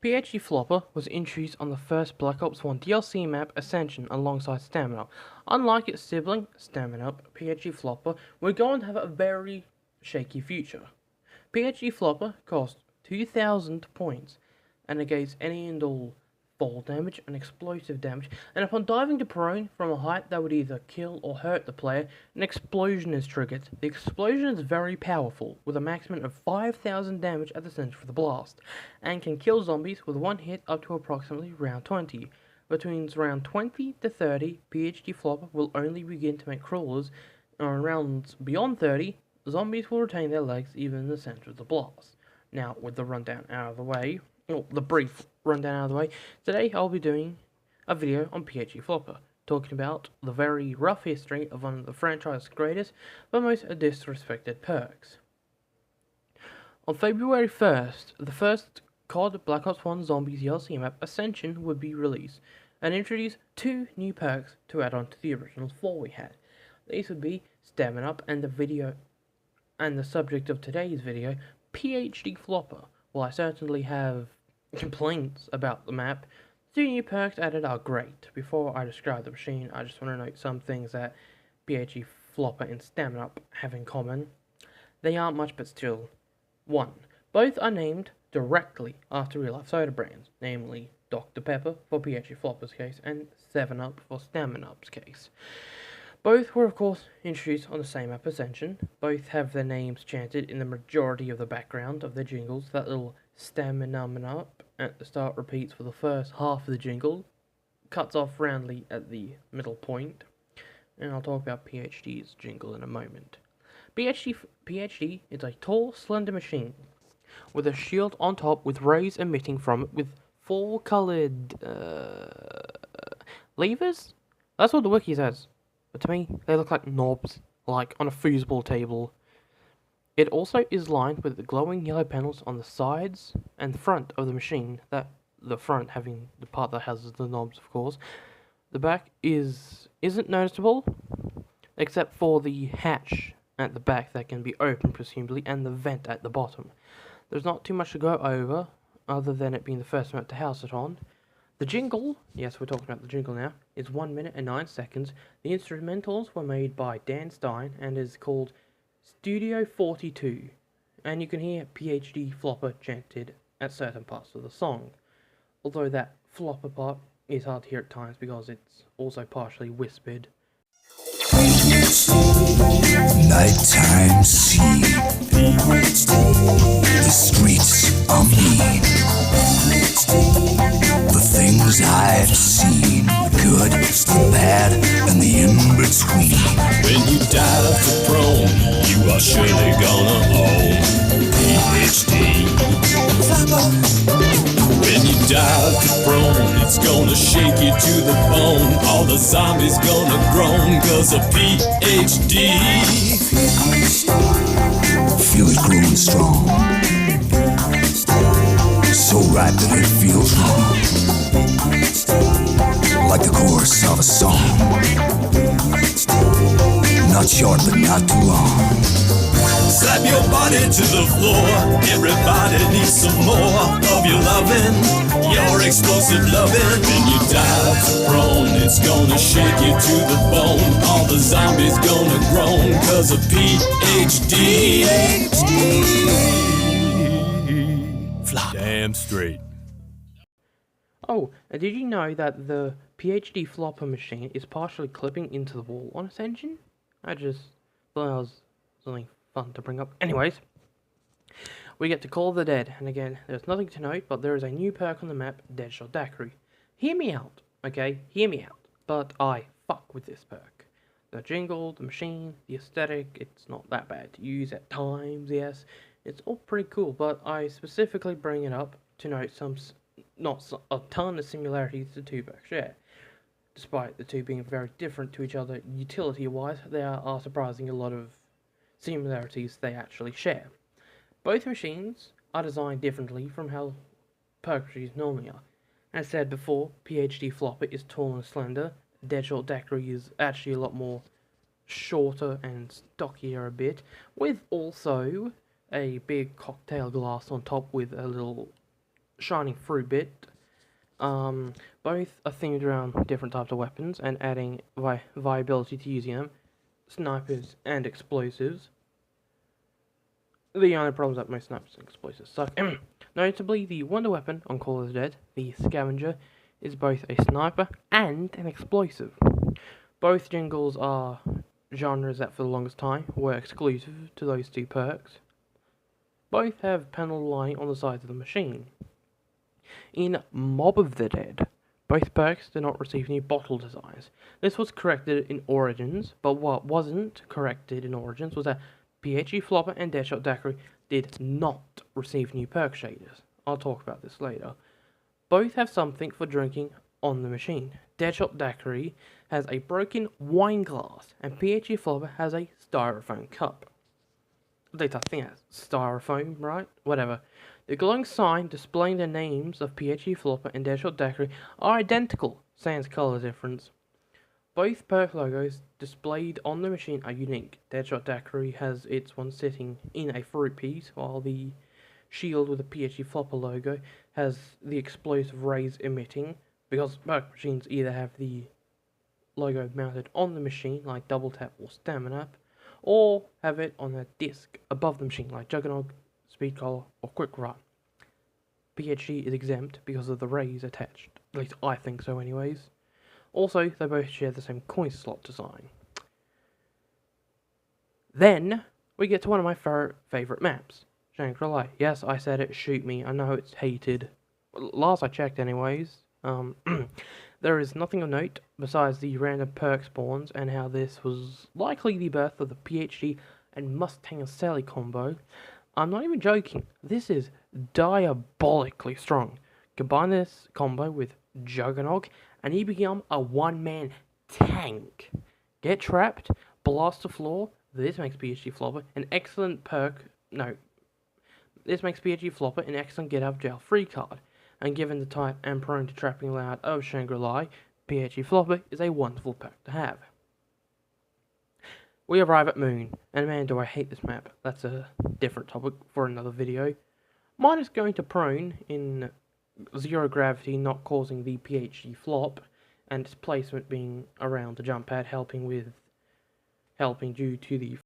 PhD Flopper was introduced on the first Black Ops 1 DLC map Ascension alongside Stamina. Unlike its sibling, Stamina, PhD Flopper would go on to have a very shaky future. PhD Flopper cost 2,000 points and negates any and all fall damage and explosive damage, and upon diving to prone from a height that would either kill or hurt the player, an explosion is triggered. The explosion is very powerful, with a maximum of 5,000 damage at the center of the blast, and can kill zombies with one hit up to approximately round 20. Between round 20 to 30, PhD Flopper will only begin to make crawlers, and on rounds beyond 30, zombies will retain their legs even in the center of the blast. Now, with the rundown out of the way, the brief rundown out of the way, today I'll be doing a video on PhD Flopper, talking about the very rough history of one of the franchise's greatest but most disrespected perks. On February 1st, the first COD Black Ops 1 Zombies DLC map Ascension would be released, and introduce two new perks to add on to the original four we had. These would be Stamina Up and the subject of today's video, PhD Flopper. While I certainly have complaints about the map, the two new perks added are great. Before I describe the machine, I just want to note some things that PhD Flopper and Stamina Up have in common. They aren't much, but still. 1. Both are named directly after real-life soda brands, namely Dr. Pepper for PhD Flopper's case and 7-Up for Stamina Up's case. Both were, of course, introduced on the same map Ascension. Both have their names chanted in the majority of the background of their jingles. That little Stamina Up at the start repeats for the first half of the jingle, cuts off roundly at the middle point, and I'll talk about PhD's jingle in a moment. PhD is a tall, slender machine with a shield on top with rays emitting from it with four coloured levers? That's what the wiki says. But to me, they look like knobs, like on a foosball table. It also is lined with the glowing yellow panels on the sides and the front of the machine, that the front having the part that has the knobs, of course. The back isn't noticeable, except for the hatch at the back that can be opened, presumably, and the vent at the bottom. There's not too much to go over, other than it being the first map to house it on. The jingle, yes, we're talking about the jingle now, is 1 minute and 9 seconds. The instrumentals were made by Dan Stein and is called Studio 42. And you can hear PhD Flopper chanted at certain parts of the song. Although that flopper part is hard to hear at times because it's also partially whispered. Nighttime scene. The streets are mean. The things I've seen, the good, the bad, and the in-between. When you dive to prone, you are surely gonna own PhD. When you dive to prone, it's gonna shake you to the bone. All the zombies gonna groan, cause of PhD. Feel it growing strong, so ripe that it feels wrong, like the chorus of a song. Not short but not too long. Slap your body to the floor. Everybody needs some more of your loving, your explosive loving. When you dive prone, it's gonna shake you to the bone. All the zombies gonna groan, cause of PhD. Damn straight. Oh, and did you know that the PhD Flopper machine is partially clipping into the wall on Ascension? I just thought that was something fun to bring up. Anyways, we get to Call of the Dead, and again, there's nothing to note, but there is a new perk on the map, Deadshot Daiquiri. Hear me out, okay? Hear me out. But I fuck with this perk. The jingle, the machine, the aesthetic, it's not that bad to use at times, yes. It's all pretty cool, but I specifically bring it up to note a ton of similarities the two perks share. Despite the two being very different to each other utility-wise, there are surprisingly a lot of similarities they actually share. Both machines are designed differently from how perk machines normally are. As said before, PhD Flopper is tall and slender. Deadshot Daiquiri is actually a lot more shorter and stockier a bit, with also a big cocktail glass on top with a little shining through bit. Both are themed around different types of weapons and adding viability to using them, snipers and explosives. The only problem is that most snipers and explosives suck. Notably, the wonder weapon on Call of the Dead, the Scavenger, is both a sniper and an explosive. Both jingles are genres that for the longest time were exclusive to those two perks. Both have panel lighting on the sides of the machine. In Mob of the Dead, both perks did not receive new bottle designs. This was corrected in Origins, but what wasn't corrected in Origins was that PhD Flopper and Deadshot Daiquiri did not receive new perk shaders. I'll talk about this later. Both have something for drinking on the machine. Deadshot Daiquiri has a broken wine glass, and PhD Flopper has a styrofoam cup. At least I think that's styrofoam, right? Whatever. The glowing sign displaying the names of PhD Flopper and Deadshot Daiquiri are identical, sans color difference. Both perk logos displayed on the machine are unique. Deadshot Daiquiri has its one sitting in a fruit piece, while the shield with the PhD Flopper logo has the explosive rays emitting, because perk machines either have the logo mounted on the machine, like Double Tap or Stamina Up, or have it on a disc above the machine, like Juggernog, Speed Collar, or Quick Run. PhD is exempt because of the rays attached. At least I think so anyways. Also, they both share the same coin slot design. Then, we get to one of my favourite maps, Shangri-La. Yes, I said it, shoot me, I know it's hated. Last I checked anyways. There is nothing of note besides the random perk spawns and how this was likely the birth of the PhD and Mustang and Sally combo. I'm not even joking, this is diabolically strong. Combine this combo with Juggernog and you become a one-man tank. Get trapped, blast the floor, this makes PhD Flopper an excellent this makes PhD Flopper an excellent get out of jail free card. And given the type and prone to trapping loud of Shangri-La, PhD Flopper is a wonderful perk to have. We arrive at Moon, and man do I hate this map. That's a different topic for another video. Mine is going to prone in zero gravity not causing the PhD flop, and its placement being around the jump pad helping due to the